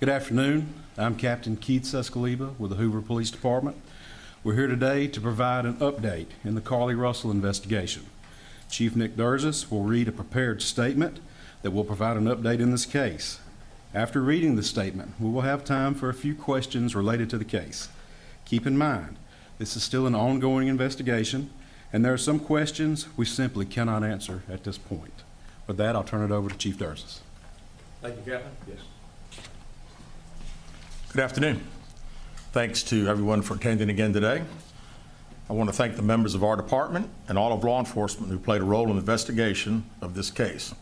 Good afternoon. I'm Captain Keith Sescaliba with the Hoover Police Department. We're here today to provide an update in the Carlee Russell investigation. Chief Nick Durzis will read a prepared statement that will provide an update in this case. After reading the statement, we will have time for a few questions related to the case. Keep in mind, this is still an ongoing investigation, and there are some questions we simply cannot answer at this point. With that, I'll turn it over to Chief Durzis. Thank you, Captain. Yes. Good afternoon. Thanks to everyone for attending again today. I want to thank the members of our department and all of law enforcement who played a role in the investigation of this case.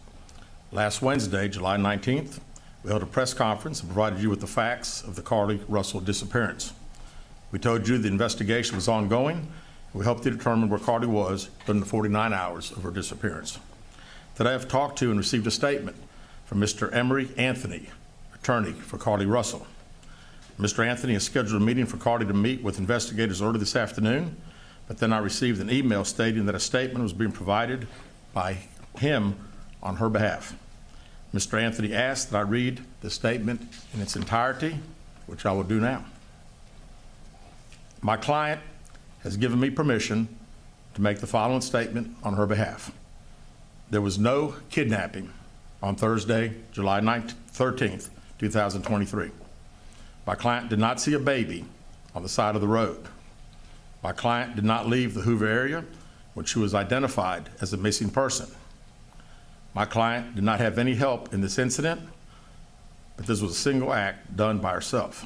Last Wednesday, July 19th, we held a press conference and provided you with the facts of the Carlee Russell disappearance. We told you the investigation was ongoing, and we hoped to determine where Carlee was during the 49 hours of her disappearance. Today I've talked to and received a statement from Mr. Emery Anthony, attorney for Carlee Russell. Mr. Anthony has scheduled a meeting for Carlee to meet with investigators early this afternoon, but then I received an email stating that a statement was being provided by him on her behalf. Mr. Anthony asked that I read the statement in its entirety, which I will do now. My client has given me permission to make the following statement on her behalf. There was no kidnapping on Thursday, July 13th, 2023. My client did not see a baby on the side of the road. My client did not leave the Hoover area when she was identified as a missing person. My client did not have any help in this incident, but this was a single act done by herself.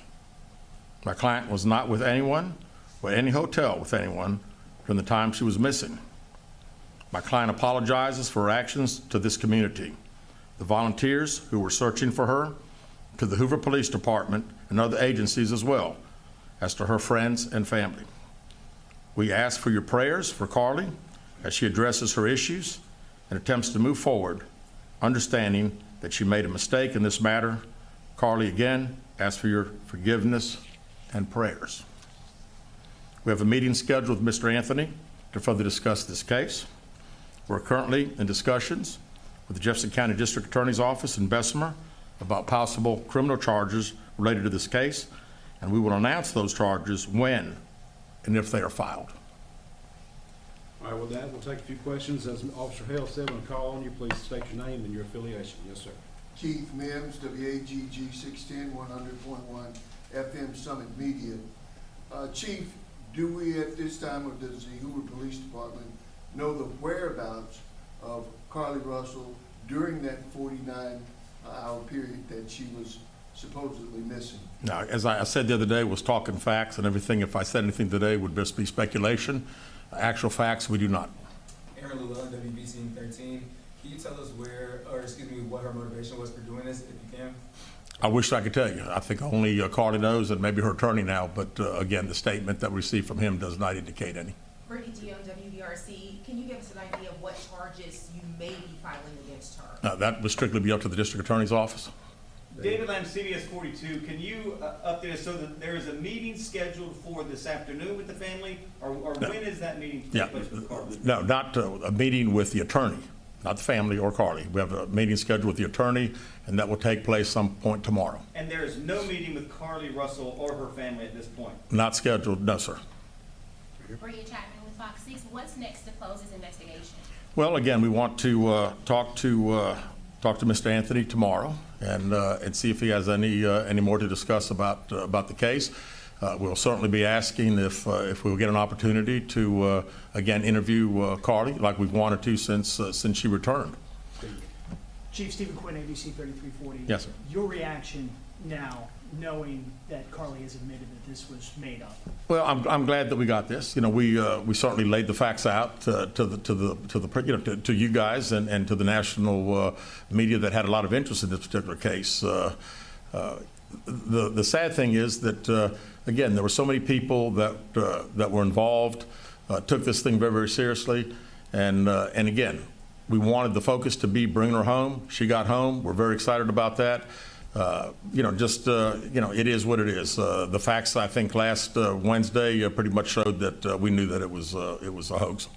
My client was not with anyone or at any hotel with anyone from the time she was missing. My client apologizes for her actions to this community, the volunteers who were searching for her, to the Hoover Police Department and other agencies as well, as to her friends and family. We ask for your prayers for Carlee as she addresses her issues and attempts to move forward, understanding that she made a mistake in this matter. Carlee, again, asks for your forgiveness and prayers. We have a meeting scheduled with Mr. Anthony to further discuss this case. We're currently in discussions with the Jefferson County District Attorney's Office in Bessemer about possible criminal charges related to this case, and we will announce those charges when and if they are filed. All right, with that, we'll take a few questions. As Officer Hale said, when I call on you, please state your name and your affiliation. Yes, sir. Keith Mims, WAGG 610 100.1 FM Summit Media. Chief, do we at this time, or does the Hoover Police Department know the whereabouts of Carlee Russell during that 49-hour period that she was supposedly missing? Now, as I said the other day, was talking facts and everything. If I said anything today, it would just be speculation. Actual facts, we do not. Aaron Llewellyn, WBC 13. Can you tell us what her motivation was for doing this, if you can? I wish I could tell you. I think only Carlee knows, and maybe her attorney now, but again, the statement that we received from him does not indicate any. Brittany G on WBRC, can you give us an idea of what charges you may be filing against her? That would strictly be up to the district attorney's office. David Lamb, CBS 42, can you update us so that there is a meeting scheduled for this afternoon with the family, or No. when is that meeting Yeah, take place with Carlee? no, not a meeting with the attorney, not the family or Carlee. We have a meeting scheduled with the attorney, and that will take place some point tomorrow. And there is no meeting with Carlee Russell or her family at this point? Not scheduled, no, sir. Bria Chapman with Fox 6. What's next to close this investigation? Well, again, we want to talk to Mr. Anthony tomorrow and see if he has any more to discuss about the case. We'll certainly be asking if we'll get an opportunity to again interview Carlee like we've wanted to since she returned. Chief Stephen Quinn, ABC 3340. Yes, sir. Your reaction now, knowing that Carlee has admitted that this was made up? Well, I'm glad that we got this. You know, we certainly laid the facts out to you guys and to the national media that had a lot of interest in this particular case. The sad thing is that again, there were so many people that were involved, took this thing very, very seriously, and again, we wanted the focus to be bringing her home. She got home. We're very excited about that. It is what it is. The facts, I think, last Wednesday pretty much showed that we knew that it was a hoax.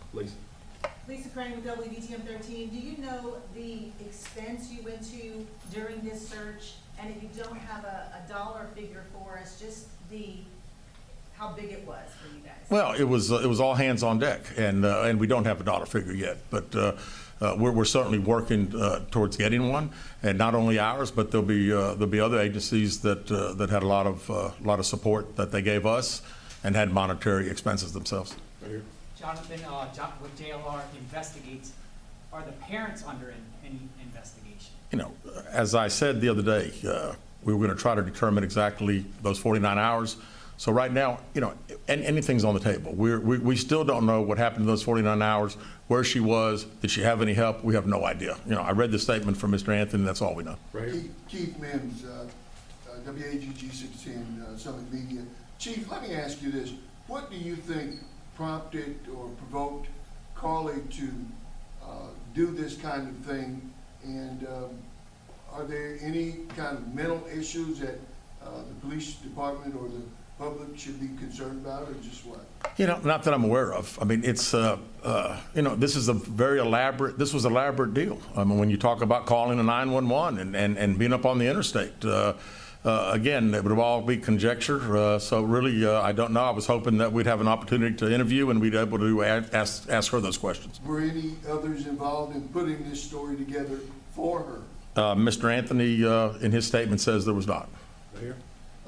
Lisa Crane with WBTM 13. Do you know the expense you went to during this search And if you don't have a dollar figure for us, just how big it was for you guys? Well, it was all hands on deck, and we don't have a dollar figure yet, but we're certainly working towards getting one, and not only ours, but there'll be other agencies that had a lot of support that they gave us and had monetary expenses themselves. Right here. Jonathan, with JLR investigates, are the parents under any investigation? You know, as I said the other day, we were going to try to determine exactly those 49 hours. So right now, you know, anything's on the table. We still don't know what happened to those 49 hours, where she was, did she have any help? We have no idea. You know, I read the statement from Mr. Anthony, that's all we know. Right here. Keith Mims, WAGG 610 Summit Media. Chief, let me ask you this. What do you think prompted or provoked Carlee to do this kind of thing? And are there any kind of mental issues that the police department or the public should be concerned about, or just what? You know, not that I'm aware of. I mean, it's, you know, this was an elaborate deal. I mean, when you talk about calling a 911 and being up on the interstate, again, it would all be conjecture. So really, I don't know. I was hoping that we'd have an opportunity to interview and we'd be able to ask her those questions. Were any others involved in putting this story together for her? Mr. Anthony, in his statement, says there was not. Right here.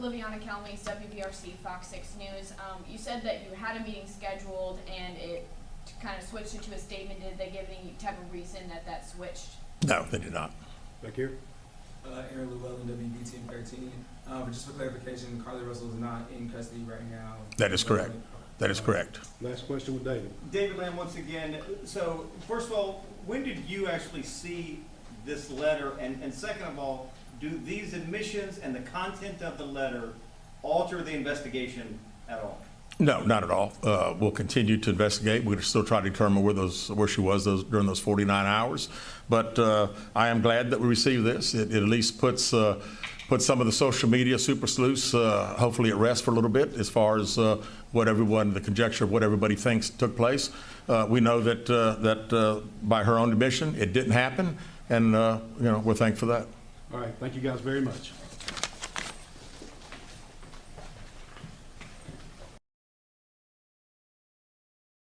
Liviana Kelmes, WBRC, Fox 6 News. You said that you had a meeting scheduled and it kind of switched into a statement. Did they give any type of reason that switched? No, they did not. Back here. Aaron Llewellyn, WB Team 13. But just for clarification, Carlee Russell is not in custody right now. That is correct. That is correct. Last question with David. David Lamb, once again, so first of all, when did you actually see this letter? And second of all, do these admissions and the content of the letter alter the investigation at all? No, not at all. We'll continue to investigate. We're still trying to determine where she was during those 49 hours. But I am glad that we received this. It at least puts some of the social media super sleuths hopefully at rest for a little bit as far as the conjecture of what everybody thinks took place. We know that by her own admission, it didn't happen, and you know, we're thankful for that. All right, thank you guys very much.